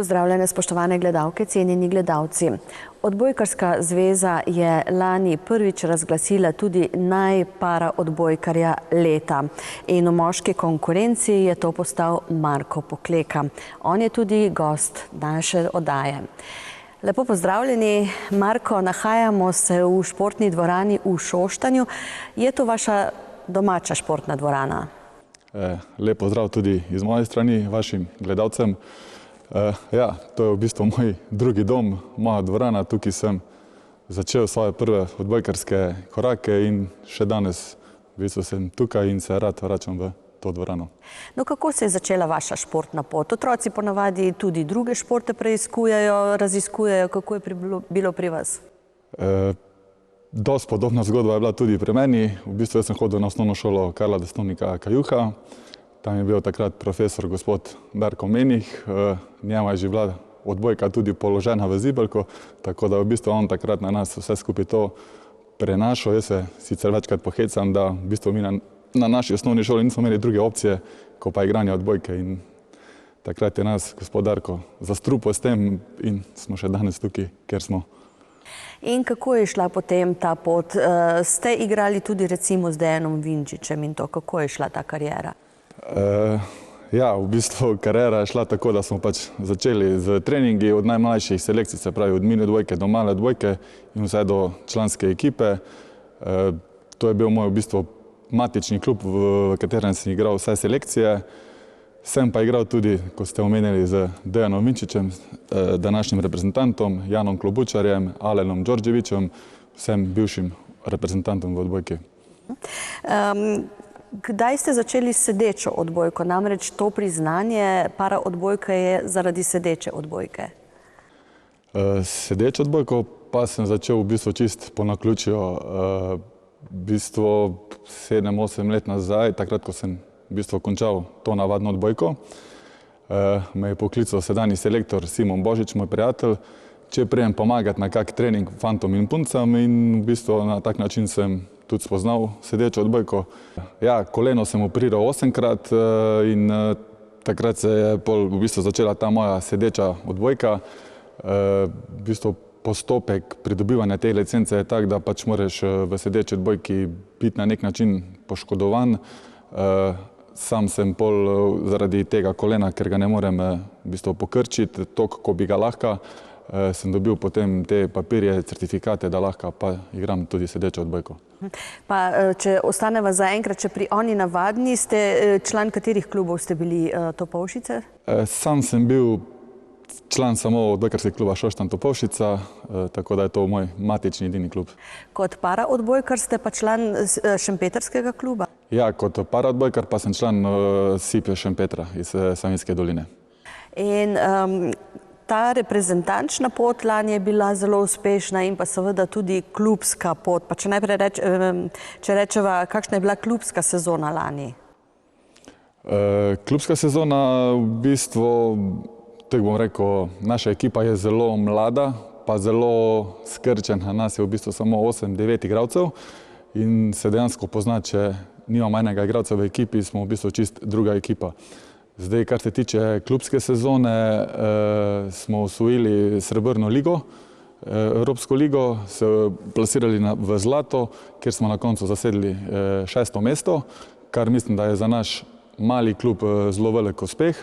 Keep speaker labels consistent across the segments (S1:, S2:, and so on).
S1: Pozdravljene, spoštovane gledalke, cenjeni gledalci. Odbojkarska zveza je lani prvič razglasila tudi najparaodbojkarja leta. In v moški konkurenci je to postal Marko Pokleka. On je tudi gost naše oddaje. Lepo pozdravljeni. Marko, nahajamo se v športni dvorani v Šoštanju. Je to vaša domača športna dvorana?
S2: Lep pozdrav tudi iz moje strani vašim gledalcem. Ja, to je v bistvu moj drugi dom, moja dvorana. Tukaj sem začel svoje prve odbojkarske korake in še danes v bistvu sem tukaj in se rad vračam v to dvorano.
S1: No, kako se je začela vaša športna pot? Otroci ponavadi tudi druge športe preizkujejo, raziskujejo. Kako je bilo pri vas?
S2: Dosti podobna zgodba je bila tudi pri meni. V bistvu jaz sem hodil na osnovno šolo Karla Destovnika Kajuha. Tam je bil takrat profesor gospod Darko Menih. Njema je že bila odbojka tudi položena v zibelko, tako da v bistvu on takrat na nas vse skupaj to prenašal. Jaz se sicer večkrat pohecam, da v bistvu mi na naši osnovni šoli nismo imeli druge opcije, ko pa igranje odbojke. In takrat je nas gospod Darko zastrupil s tem in smo še danes tukaj, kjer smo.
S1: In kako je šla potem ta pot? Ste igrali tudi recimo z Dejanom Vinčičem in to, kako je šla ta karijera?
S2: Ja, v bistvu karijera je šla tako, da smo pač začeli z treningi od najmlajših selekcij, se pravi od mini dvojke do male dvojke in vse do članske ekipe. To je bil moj v bistvu matični klub, v katerem sem igral vse selekcije. Sem pa igral tudi, ko ste omenili, z Dejanom Vinčičem, današnjim reprezentantom, Janom Klobučarjem, Alenom Đorđevićem, vsem bivšim reprezentantom v odbojki.
S1: Kdaj ste začeli sedečo odbojko? Namreč to priznanje paraodbojka je zaradi sedeče odbojke.
S2: Sedečo odbojko pa sem začel v bistvu čist po naključju. V bistvu 7-8 let nazaj, takrat, ko sem v bistvu končal to navadno odbojko, me je poklical sedanji selektor Simon Božič, moj prijatelj, če prijem pomagati na kak trening fantom in puncam, in v bistvu na tak način sem tudi spoznal sedečo odbojko. Ja, koleno sem operiral 8-krat in takrat se je v bistvu začela ta moja sedeča odbojka. V bistvu postopek pridobivanja te licence je tak, da pač moraš v sedeči odbojki biti na nek način poškodovan. Sam sem pol zaradi tega kolena, ker ga ne morem v bistvu pokrčiti toliko, ko bi ga lahko, sem dobil potem te papirje, certifikate, da lahko pa igram tudi sedečo odbojko.
S1: Pa če ostaneva zaenkrat, če pri oni navadni, ste član katerih klubov ste bili Topolšice?
S2: Sam sem bil član samo odbojkarskega kluba Šoštanj Topolšica, tako da je to moj matični edini klub.
S1: Kot paraodbojkar ste pa član šempetrskega kluba?
S2: Ja, kot paraodbojkar pa sem član SIP Šempetra iz Savinjske doline.
S1: In ta reprezentančna pot lani je bila zelo uspešna in pa seveda tudi klubska pot. Pa če najprej rečeva, kakšna je bila klubska sezona lani?
S2: Klubska sezona v bistvu, tako bom rekel, naša ekipa je zelo mlada, pa zelo skrčena. Nas je v bistvu samo 8-9 igralcev in se dejansko pozna, če nimamo enega igralca v ekipi, smo v bistvu čist druga ekipa. Zdaj, kar se tiče klubske sezone, smo osvojili srebrno ligo, Evropsko ligo, se plasirali v zlato, kjer smo na koncu zasedli 6. mesto, kar mislim, da je za naš mali klub zelo velik uspeh.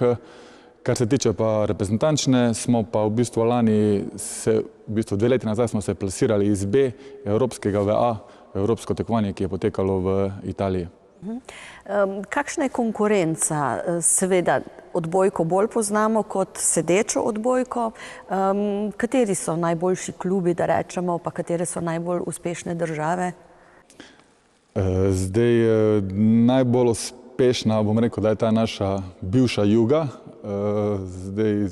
S2: Kar se tiče pa reprezentančne, smo pa v bistvu lani, v bistvu 2 leti nazaj smo se plasirali iz B evropskega v A, evropsko tekmovanje, ki je potekalo v Italiji.
S1: Kakšna je konkurenca? Seveda odbojko bolj poznamo kot sedečo odbojko. Kateri so najboljši klubi, da rečemo, pa katere so najbolj uspešne države?
S2: Zdaj, najbolj uspešna, bom rekel, da je ta naša bivša juga. Zdaj,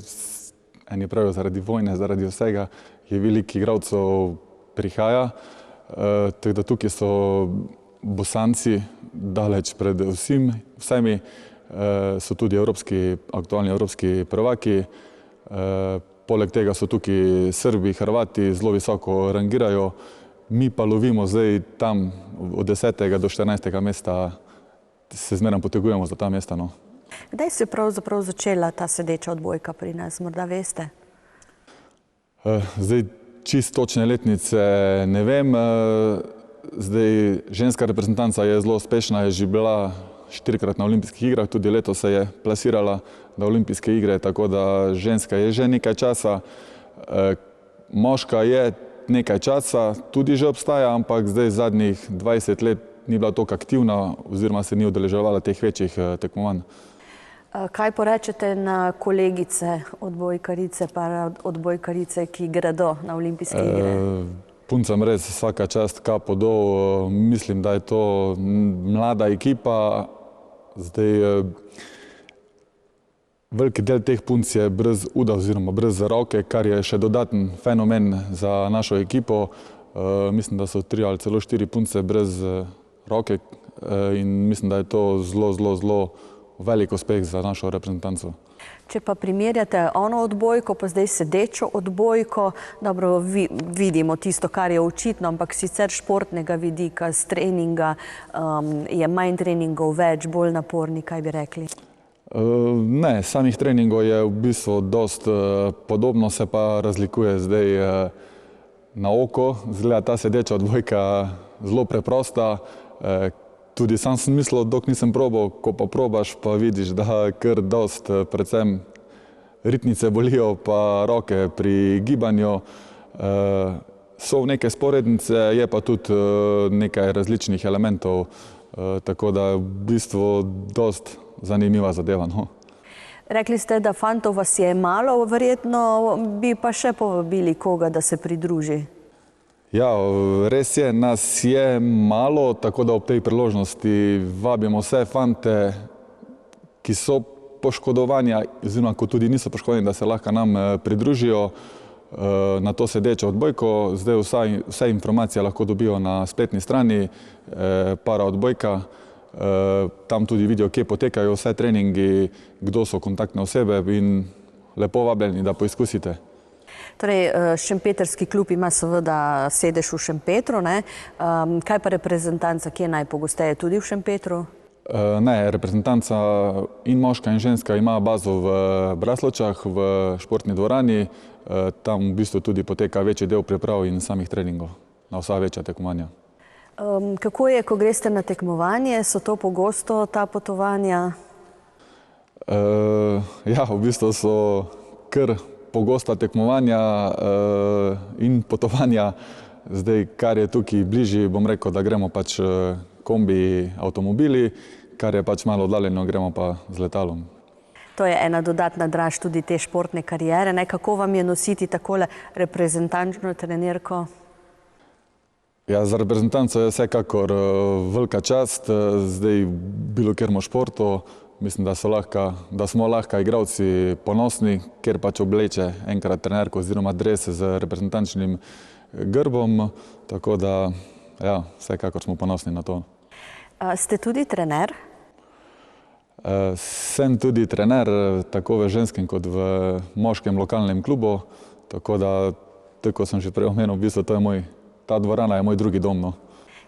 S2: eni pravijo zaradi vojne, zaradi vsega, je veliko igralcev prihaja. Tako da tukaj so Bosanci daleč pred vsemi, so tudi aktualni evropski prvaki. Poleg tega so tukaj Srbi, Hrvati, zelo visoko rangirajo. Mi pa lovimo zdaj tam od 10. do 14. mesta, se zmeraj potegujemo za ta mesta.
S1: Kdaj se je pravzaprav začela ta sedeča odbojka pri nas, morda veste?
S2: Zdaj, čist točne letnice ne vem. Zdaj, ženska reprezentanca je zelo uspešna, je že bila 4-krat na olimpijskih igrah, tudi letos se je plasirala na olimpijske igre, tako da ženska je že nekaj časa. Moška je nekaj časa, tudi že obstaja, ampak zdaj zadnjih 20 let ni bila toliko aktivna oziroma se ni udeleževala teh večjih tekmovanj.
S1: Kaj porečete na kolegice odbojkarice, odbojkarice, ki gredo na olimpijske igre?
S2: Puncam res vsaka čast, kapo dol. Mislim, da je to mlada ekipa. Zdaj, veliki del teh punc je brez uda oziroma brez roke, kar je še dodaten fenomen za našo ekipo. Mislim, da so 3 ali celo 4 punce brez roke in mislim, da je to zelo velik uspeh za našo reprezentanco.
S1: Če pa primerjate ono odbojko, pa zdaj sedečo odbojko, dobro, vidimo tisto, kar je očitno, ampak sicer športnega vidika, z treninga, je manj treningov, več, bolj naporni, kaj bi rekli?
S2: Ne, samih treningov je v bistvu dost podobno, se pa razlikuje zdaj na oko. Zgleda ta sedeča odbojka zelo preprosta. Tudi sam sem mislil, dok nisem probal, ko pa probaš, pa vidiš, da kar dost, predvsem ritnice bolijo, pa roke pri gibanju. So neke sporednice, je pa tudi nekaj različnih elementov, tako da je v bistvu dost zanimiva zadeva, no.
S1: Rekli ste, da fantov vas je malo, verjetno bi pa še povabili koga, da se pridruži.
S2: Ja, res je, nas je malo, tako da ob tej priložnosti vabimo vse fante, ki so poškodovani, oziroma ko tudi niso poškodovani, da se lahko nam pridružijo na to sedečo odbojko. Zdaj vse informacije lahko dobijo na spletni strani Para odbojka. Tam tudi vidijo, kje potekajo vse treningi, kdo so kontaktne osebe in lepo vabljeni, da poizkusite.
S1: Torej, šempetrski klub ima seveda sedež v Šempetru, ne? Kaj pa reprezentanca, kje najpogosteje, tudi v Šempetru?
S2: Ne, reprezentanca in moška in ženska ima bazo v Braslovčah, v športni dvorani. Tam v bistvu tudi poteka večji del priprav in samih treningov na vsa večja tekmovanja.
S1: Kako je, ko greste na tekmovanje? So to pogosto ta potovanja?
S2: Ja, v bistvu so kar pogosta tekmovanja in potovanja. Zdaj, kar je tukaj bližje, bom rekel, da gremo pač kombi, avtomobili, kar je pač malo oddaljeno, gremo pa z letalom.
S1: To je ena dodatna draž tudi te športne kariere. Kako vam je nositi takole reprezentančno trenerko?
S2: Ja, za reprezentanco je vsekakor velika čast. Zdaj, bilo kjermo športu, mislim, da smo lahko igralci ponosni, ker pač obleče enkrat trenerko oziroma dres z reprezentančnim grbom, tako da, ja, vsekakor smo ponosni na to.
S1: Ste tudi trener?
S2: Sem tudi trener, tako v ženskem kot v moškem lokalnem klubu, tako da, tako sem že prej omenil, v bistvu ta dvorana je moj drugi dom, no.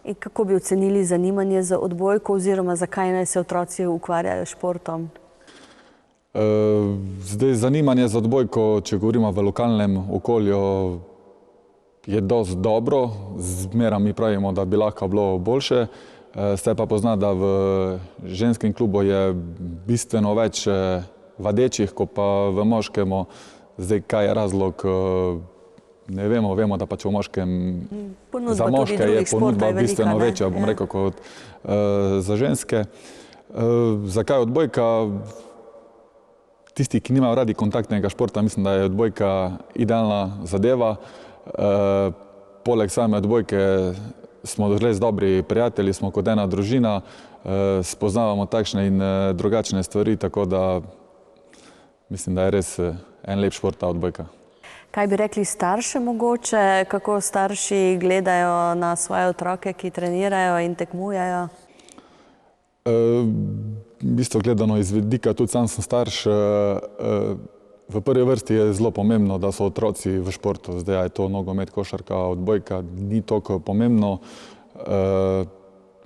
S1: In kako bi ocenili zanimanje za odbojko oziroma zakaj naj se otroci ukvarjajo s športom?
S2: Zdaj, zanimanje za odbojko, če govorimo v lokalnem okolju, je dosti dobro. Zmeraj mi pravimo, da bi lahko bilo boljše. Se pa pozna, da v ženskem klubu je bistveno več vadečih, kot pa v moškemu. Zdaj, kaj je razlog? Ne vemo, vemo, da pač v moškem, za moške je ponudba bistveno večja, bom rekel, kot za ženske. Zakaj odbojka? Tisti, ki nimajo radi kontaktnega športa, mislim, da je odbojka idealna zadeva. Poleg same odbojke smo res dobri prijatelji, smo kot ena družina, spoznavamo takšne in drugačne stvari, tako da mislim, da je res en lep šport ta odbojka.
S1: Kaj bi rekli starše mogoče, kako starši gledajo na svoje otroke, ki trenirajo in tekmujejo?
S2: V bistvu gledano iz vidika, tudi sam sem starš, v prvi vrsti je zelo pomembno, da so otroci v športu. Zdaj, je to nogomet, košarka, odbojka, ni toliko pomembno.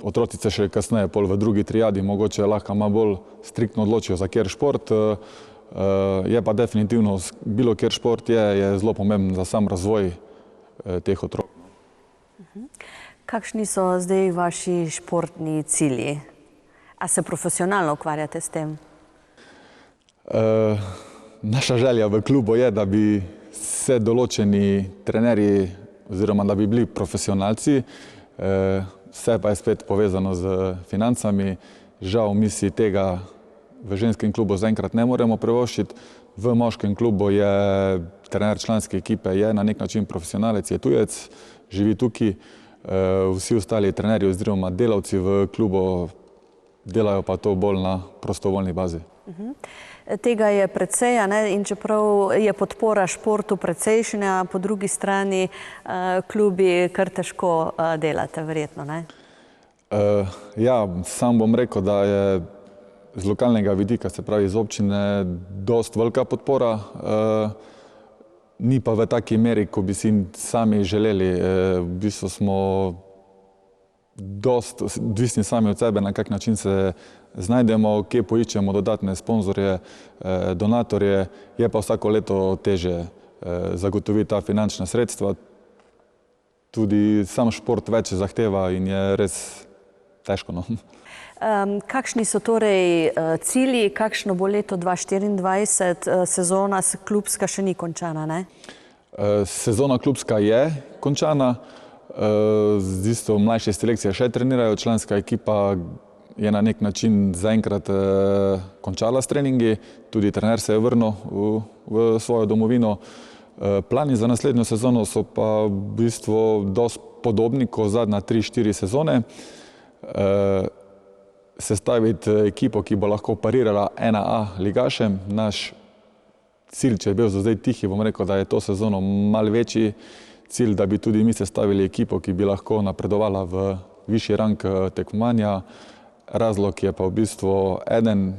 S2: otroci se še kasneje, pol v drugi triadi, mogoče lahko malo bolj striktno odločijo za kjer šport. Je pa definitivno, bilo kjer šport je zelo pomemben za sam razvoj teh otrok.
S1: Kakšni so zdaj vaši športni cilji? A se profesionalno ukvarjate s tem?
S2: Naša želja v klubu je, da bi se določeni trenerji oziroma da bi bili profesionalci. Vse pa je spet povezano z financami. Žal mi si tega v ženskem klubu zaenkrat ne moremo privoščiti. V moškem klubu je trener članske ekipe, je na nek način profesionalec, je tujec, živi tukaj. Vsi ostali trenerji oziroma delavci v klubu delajo pa to bolj na prostovoljni bazi.
S1: Tega je precej, in čeprav je podpora športu precejšnja, po drugi strani klubi kar težko delate, verjetno, ne?
S2: Ja, sam bom rekel, da je z lokalnega vidika, se pravi iz občine, dost velika podpora. Ni pa v taki meri, ko bi si sami želeli. V bistvu smo dost odvisni sami od sebe, na kak način se znajdemo, kje poiščemo dodatne sponzorje, donatorje. Je pa vsako leto težje zagotoviti ta finančna sredstva. Tudi sam šport več zahteva in je res težko, no.
S1: Kakšni so torej cilji, kakšno bo leto 2024, sezona klubska še ni končana, ne?
S2: Sezona klubska je končana, z isto mlajše selekcije še trenirajo, članska ekipa je na nek način zaenkrat končala s treningi, tudi trener se je vrnil v svojo domovino. Plani za naslednjo sezono so pa v bistvu dosti podobni kot zadnja 3-4 sezone. Sestaviti ekipo, ki bo lahko parirala 1A ligašem. Naš cilj, če je bil za zdaj tihi, bom rekel, da je to sezono malo večji cilj, da bi tudi mi sestavili ekipo, ki bi lahko napredovala v višji rang tekmovanja. Razlog je pa v bistvu eden,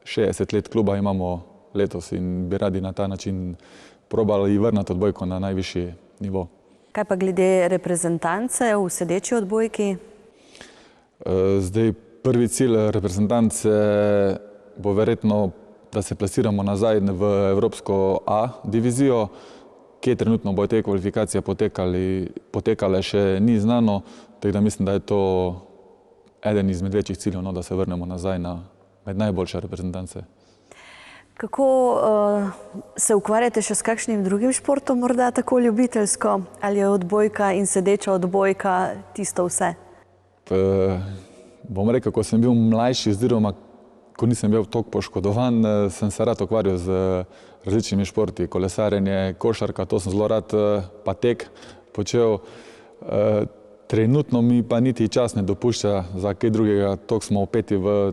S2: 60 let kluba imamo letos in bi radi na ta način probali vrniti odbojko na najvišji nivo.
S1: Kaj pa glede reprezentance v sedeči odbojki?
S2: Zdaj prvi cilj reprezentance bo verjetno, da se plasiramo nazaj v Evropsko A divizijo. Kje trenutno bodo te kvalifikacije potekale, še ni znano, tako da mislim, da je to eden izmed večjih ciljev, da se vrnemo nazaj med najboljše reprezentance.
S1: Kako se ukvarjate še s kakšnim drugim športom, morda tako ljubiteljsko? Ali je odbojka in sedeča odbojka tisto vse?
S2: Bom rekel, ko sem bil mlajši, oziroma ko nisem bil toliko poškodovan, sem se rad ukvarjal z različnimi športi. Kolesarjenje, košarka, to sem zelo rad, pa tek počel. Trenutno mi pa niti čas ne dopušča za kaj drugega, toliko smo vpeti v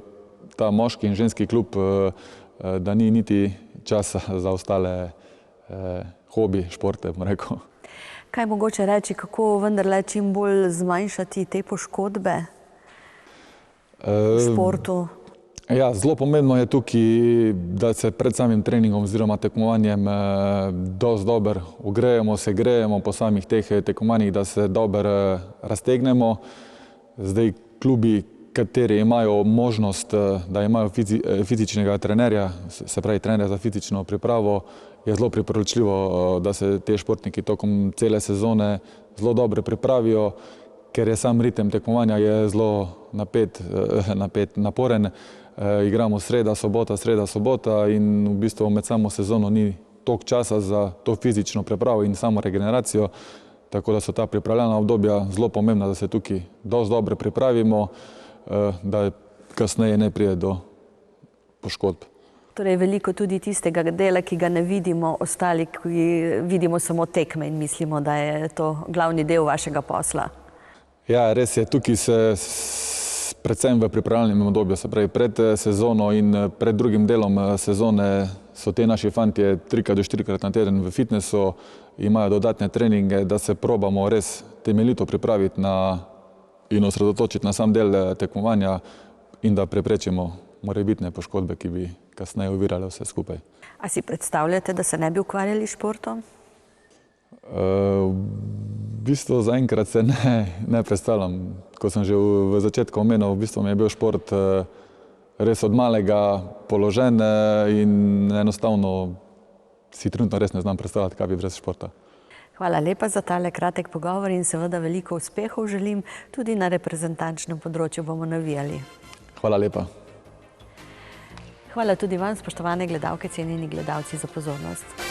S2: ta moški in ženski klub, da ni niti časa za ostale hobi, športe, bom rekel.
S1: Kaj mogoče reči, kako vendarle čim bolj zmanjšati te poškodbe v športu?
S2: Ja, zelo pomembno je tukaj, da se pred samim treningom oziroma tekmovanjem dosti dobro ugrejemo, se grejemo po samih teh tekmovanjih, da se dobro raztegnemo. Zdaj klubi, kateri imajo možnost, da imajo fizičnega trenerja, se pravi trenerja za fizično pripravo, je zelo priporočljivo, da se te športniki tokom cele sezone zelo dobro pripravijo, ker je sam ritem tekmovanja je zelo naporen. Igramo sreda, sobota in v bistvu med samo sezono ni toliko časa za to fizično pripravo in samo regeneracijo, tako da so ta pripravljalna obdobja zelo pomembna, da se tukaj dosti dobro pripravimo, da kasneje ne pride do poškodb.
S1: Torej veliko tudi tistega dela, ki ga ne vidimo, ostali, ki vidimo samo tekme in mislimo, da je to glavni del vašega posla.
S2: Ja, res je, tukaj se predvsem v pripravljalnem obdobju, se pravi pred sezono in pred drugim delom sezone so te naši fantje 3 do 4 na teden v fitnesu, imajo dodatne treninge, da se probamo res temeljito pripraviti in osredotočiti na sam del tekmovanja in da preprečimo morebitne poškodbe, ki bi kasneje ovirale vse skupaj.
S1: A si predstavljate, da se ne bi ukvarjali s športom?
S2: bistvu zaenkrat se ne predstavljam. Ko sem že v začetku omenil, v bistvu mi je bil šport res od malega položen in enostavno si trenutno res ne znam predstavljati, kaj bi brez športa.
S1: Hvala lepa za tale kratek pogovor in seveda veliko uspehov želim. Tudi na reprezentančnem področju bomo navijali.
S2: Hvala lepa.
S1: Hvala tudi vam, spoštovane gledalke, cenjeni gledalci, za pozornost.